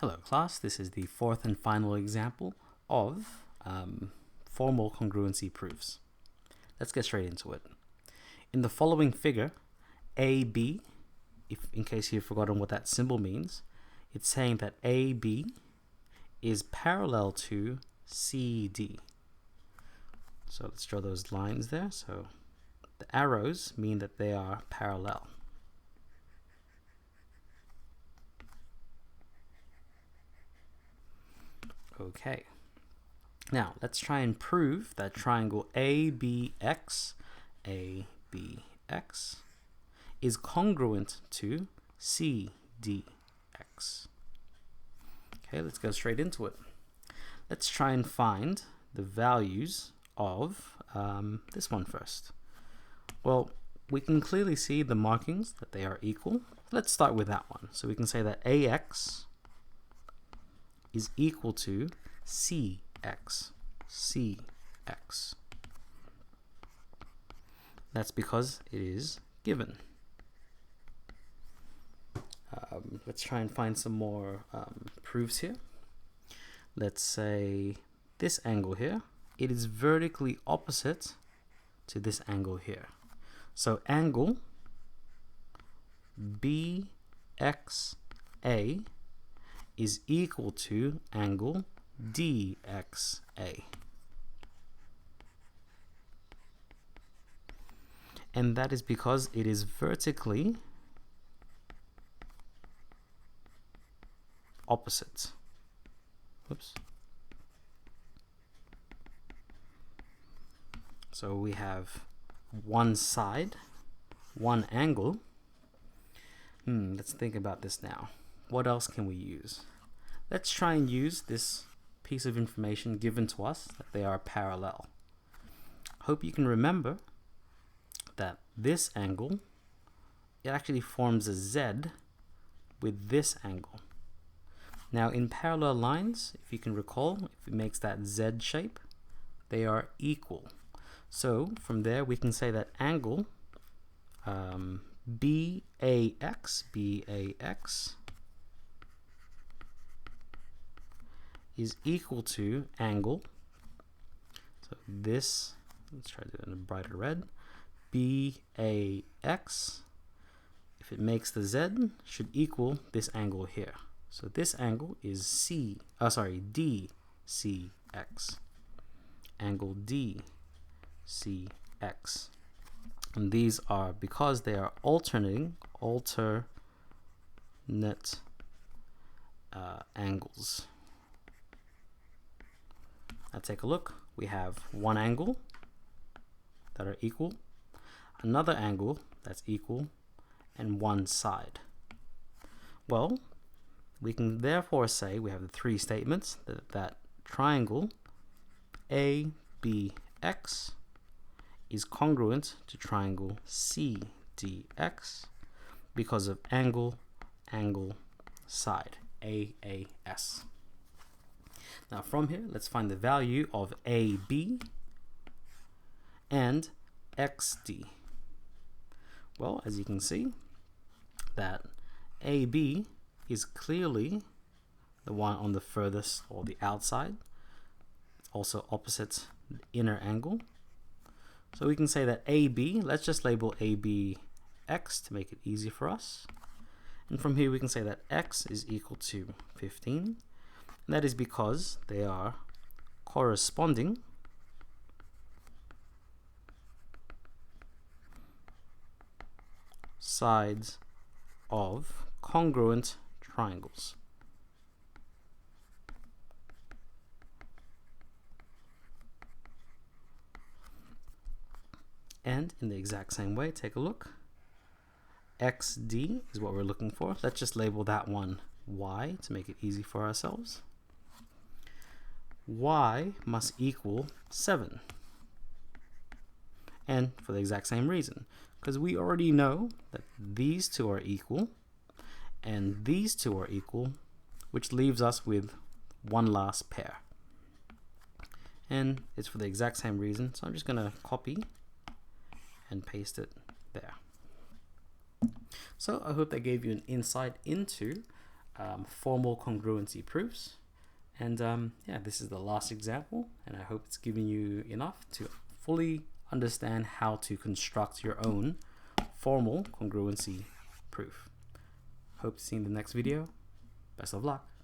Hello class, this is the fourth and final example of formal congruency proofs. Let's get straight into it. In the following figure, AB, in case you've forgotten what that symbol means, it's saying that AB is parallel to CD. So let's draw those lines there. So the arrows mean that they are parallel. Okay, now let's try and prove that triangle ABX is congruent to CDX. Okay, let's go straight into it. Let's try and find the values of this one first. Well, we can clearly see the markings that they are equal. Let's start with that one. So we can say that AX is equal to CX. That's because it is given. Let's try and find some more proofs here. Let's say this angle here, it is vertically opposite to this angle here. So angle BXA is equal to angle DXA. And that is because it is vertically opposite. Oops. So we have one side, one angle. Let's think about this now. What else can we use? Let's try and use this piece of information given to us that they are parallel. Hope you can remember that this angle, it actually forms a Z with this angle. Now in parallel lines, if you can recall, if it makes that Z shape, they are equal. So from there we can say that angle BAX is equal to angle, so this, let's try to do it in a brighter red, BAX, if it makes the Z, should equal this angle here. So this angle is DCX, angle DCX. And these are, because they are alternate angles. Now take a look. We have one angle that are equal, another angle that's equal, and one side. Well, we can therefore say we have the three statements that triangle ABX is congruent to triangle CDX because of angle, side, AAS. Now from here, let's find the value of AB and XD. Well, as you can see, that AB is clearly the one on the furthest or the outside. It's also opposite the inner angle. So we can say that AB, let's just label AB X to make it easy for us. And from here we can say that X is equal to 15. And that is because they are corresponding sides of congruent triangles. And in the exact same way, take a look. XD is what we're looking for. Let's just label that one Y to make it easy for ourselves. Y must equal 7. And for the exact same reason, because we already know that these two are equal and these two are equal, which leaves us with one last pair. And it's for the exact same reason, so I'm just going to copy and paste it there. So I hope that gave you an insight into formal congruency proofs. And yeah, this is the last example, and I hope it's given you enough to fully understand how to construct your own formal congruency proof. Hope to see you in the next video. Best of luck.